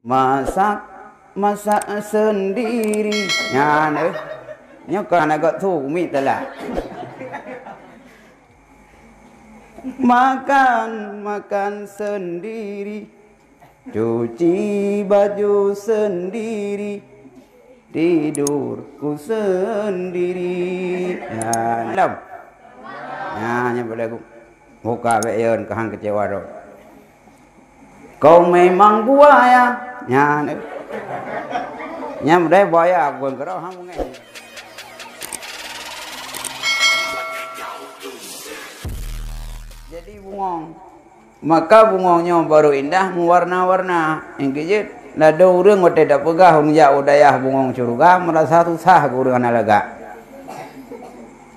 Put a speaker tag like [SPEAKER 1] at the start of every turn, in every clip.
[SPEAKER 1] masak sendiri. Nyane. Nya kan agak tu mi telah. Makan sendiri. Cuci baju sendiri. Tidurku sendiri. Ya, dalam. Ya, nya boleh aku. Buka beyon ke hang kecewa ro. Kau memang buaya. Ya, nya boleh buaya pun karo hang ngai. Jadi bungong. Maka bungongnya baru indah, mewarna-warna. Yang kejut, ada orang yang tidak pegah, menjak udayah bungong curuga, merasa susah kurang nalaga.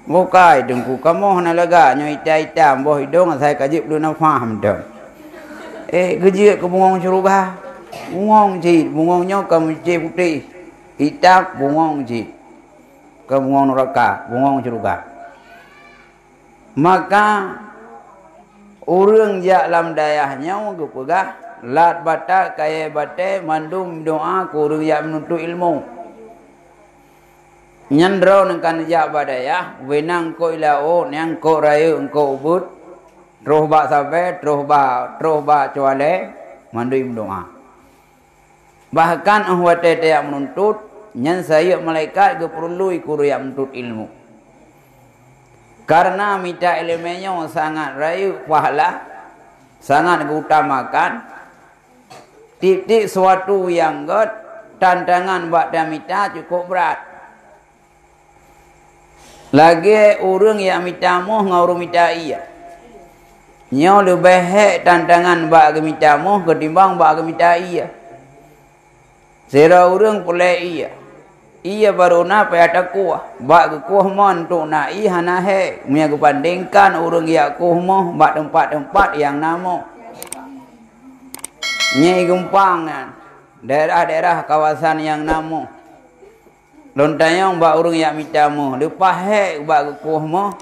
[SPEAKER 1] Bukai dengku kamu nalaga, nyoita-ita, boh hidung, saya kajib lu nak faham dong. Kejut ke bungong curuga, bungong cik, bungongnya ke cik putih, hitam bungong cik, ke bungong neraka, bungong curuga. Maka orang jak lam dayahnya ke pegah lat bata kaya bate mandum doa ku orang jak menuntut ilmu nyandro nangkan jak badayah wenang ko ilao nyang ko rayu engko ubud roh ba sabe roh ba cuale mandum doa bahkan ahwate jak menuntut nyan saya malaikat ke perlu ku yang menuntut ilmu. Karena minta ilmunya sangat rayu pahala, sangat diutamakan. Titik suatu yang god, tantangan buat dia minta cukup berat. Lagi orang yang minta muh ngau minta iya. Nyo lebih hek tantangan buat minta muh ketimbang buat minta iya. Sera orang pulai iya. Ia baru na payah takuah. Bak ke kuah mon tu na iya na he. Mia bandingkan orang yang kuah moh bak tempat-tempat yang namo. Nyai gempang kan. Daerah-daerah kawasan yang namo. Lontayong bak orang yang minta moh. Lepas he bak ke kuah moh.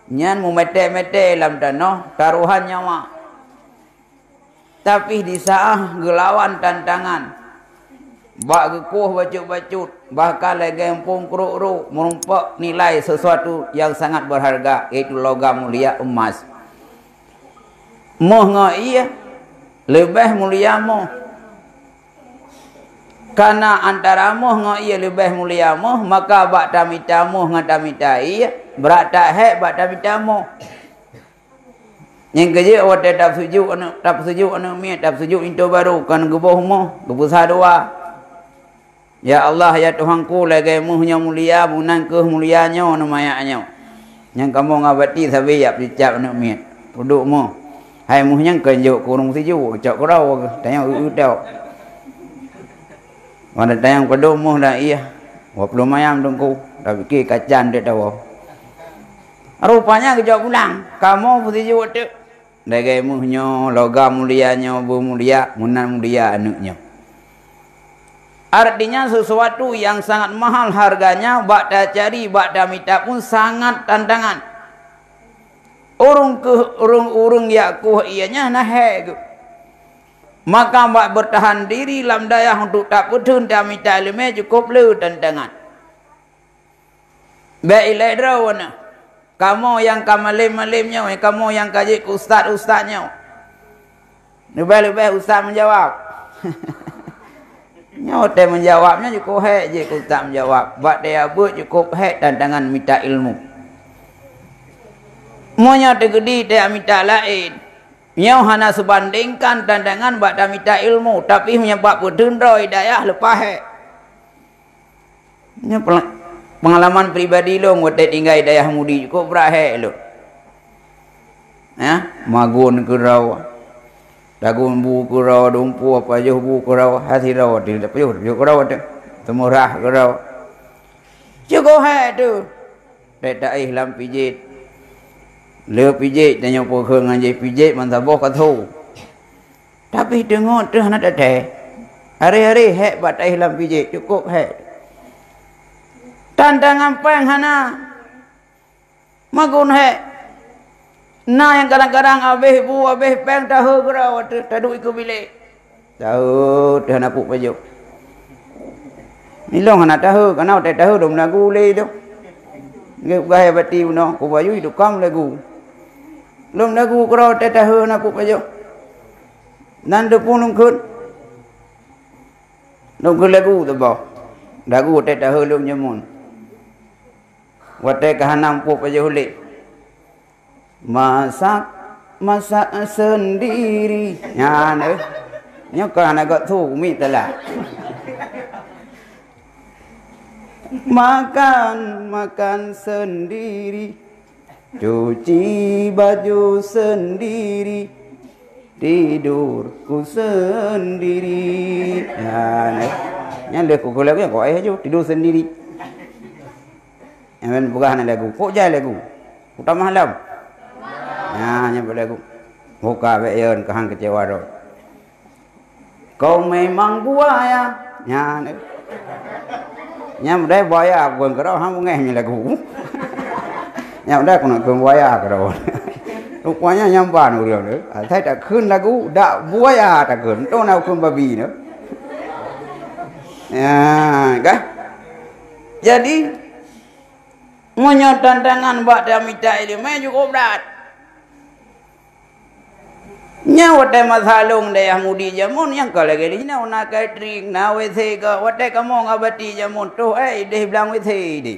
[SPEAKER 1] Nyan mu mete-mete dalam tanah taruhan nyawa. Tapi di saat gelawan tantangan. Bak kekuh bacut-bacut. Bahkan lagi empung keruk-keruk. Merumpak nilai sesuatu yang sangat berharga. Iaitu logam mulia emas. Moh ngak iya. Lebih mulia moh. Karena antara moh ngak iya lebih mulia moh. Maka bak tamita moh ngak tamita iya. Berat tak hek bak tamita moh. Yang kerja awak tak sejuk anak miat. Tak sejuk itu baru. Kan gebuh moh. Gebuh sadua. Ya Allah, ya Tuhanku, lagi muhnya mulia, bunan ke mulianya, namayaknya. Yang kamu ngabati sabi ya picap nak miat. Duduk mu. Hai muhnya kenjuk kurung siju, cak kurau, tanya utau. Mana tanya kedua muh dah iya. Wap lumayan dongku, tapi ki kacan dia tahu. Rupanya kejauh pulang. Kamu siju tu. Lagi muhnya, logam mulianya, bu mulia, munan mulia anaknya. Artinya sesuatu yang sangat mahal harganya, bak dah cari, bak dah minta pun sangat tantangan. Urung yang kuh ianya nahek. Maka bak bertahan diri dalam daya untuk tak putun dah minta ilmu cukup lu tantangan. Baiklah drawana. Kamu yang kamalim-malimnya, kamu yang kaji ustaz-ustaznya. Lebih-lebih ustaz menjawab. Nyote menjawabnya cukup hek je ku tak menjawab. Bak dia buat cukup hek tantangan minta ilmu. Monya tegedi dia minta lain. Nyau hana sebandingkan tantangan bak dia minta ilmu. Tapi menyebab berdendro hidayah lepas hek. Ini pengalaman pribadi lo. Ngotek tinggal hidayah mudi cukup berat hek lo. Ya, magun ke rawa. Dagun bu kurau dumpu apa je bu kurau hati rawa tidak payah kurau tu temurah kurau cukup hai tu tak lam pijit le pijit tanya pokong anjay pijit mantabok katu tapi tengok tu nak ada hari-hari hek bat lam pijit cukup hek tantangan peng hana magun hek. Nah yang kadang-kadang habis bu habis peng tahu kerau taduk ikut bilik. tahu dah nak puk baju milong anak tahu kenal tak tahu dom lagu le tu ngai gaya bati uno ku baju itu kam lagu lom lagu kro tak tahu nak puk baju nan de punung kun lom lagu tu bah lagu tak tahu lom nyamun watai kahanam puk baju le masak sendiri nya kan agak tu mi telah makan sendiri cuci baju sendiri tidurku sendiri nya le ku lagu kau aja tidur sendiri yang bukan lagu kok jai lagu utama malam nya lagu muka beyon kahang kecewa ro kau memang buaya nya mudai buaya bukan kau hang ngai lagu nya mudai kau nak buaya kau rupanya nyampan uriau ni thai tak khun lagu dak buaya tak khun to nào khun babi nữa kan jadi punya tantangan buat damita ilmu cukup berat. Nya wate masalung daya mudi jamun yang kalau gini na una catering na wese ka wate kamu ngabati jamun tu deh bilang wese di.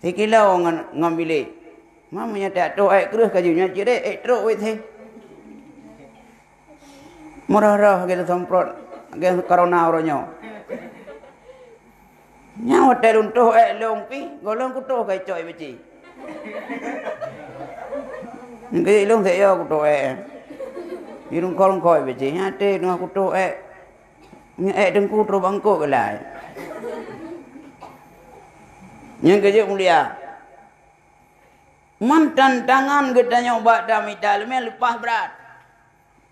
[SPEAKER 1] Sekilau ngambil mamanya tak tu kerus kajunya cire terus wese. Murah-murah kita semprot ke corona orangnya. Nya hotel untuk long pi golong kuto kai coy beci ngai long saya kuto irung korong koi beci nya te no kuto nya dengku tro bangko kelai nya kerja mulia mantan tangan kita nyoba damital me lepas berat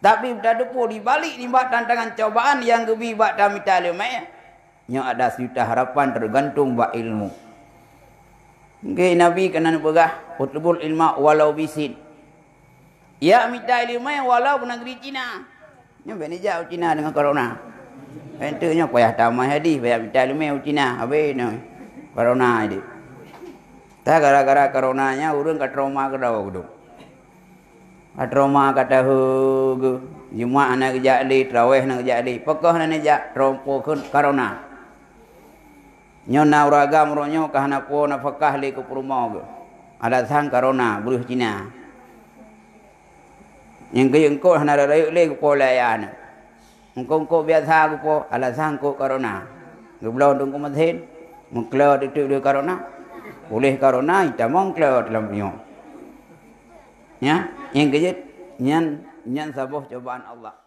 [SPEAKER 1] tapi dah depo di balik ni buat tantangan cobaan yang gebi buat damital me nya ada sejuta harapan tergantung ba ilmu. Ngai Nabi kena begah utlubul ilma walau bisin. Ya minta ilmu walau ke negeri Cina. Nya bani jauh Cina dengan corona. Entenya payah tamai hadis payah minta ilmu Cina habis no. Corona ini. Tak gara-gara coronanya urang ka trauma ke daw gudung. Trauma kata hu Jumaat nak jadi tarawih nak jadi pekah nak jak trompo corona. Nyona uragam ronyo kahana po na fakah le ko promog alasan corona buruh Cina yang ke engko hana rayu le ko layan engko biasa ko po alasan ko corona geblau dong ko mathen mengklau itu corona boleh corona ita mengklau dalam nyo ya yang ke nyan sabuh cobaan Allah.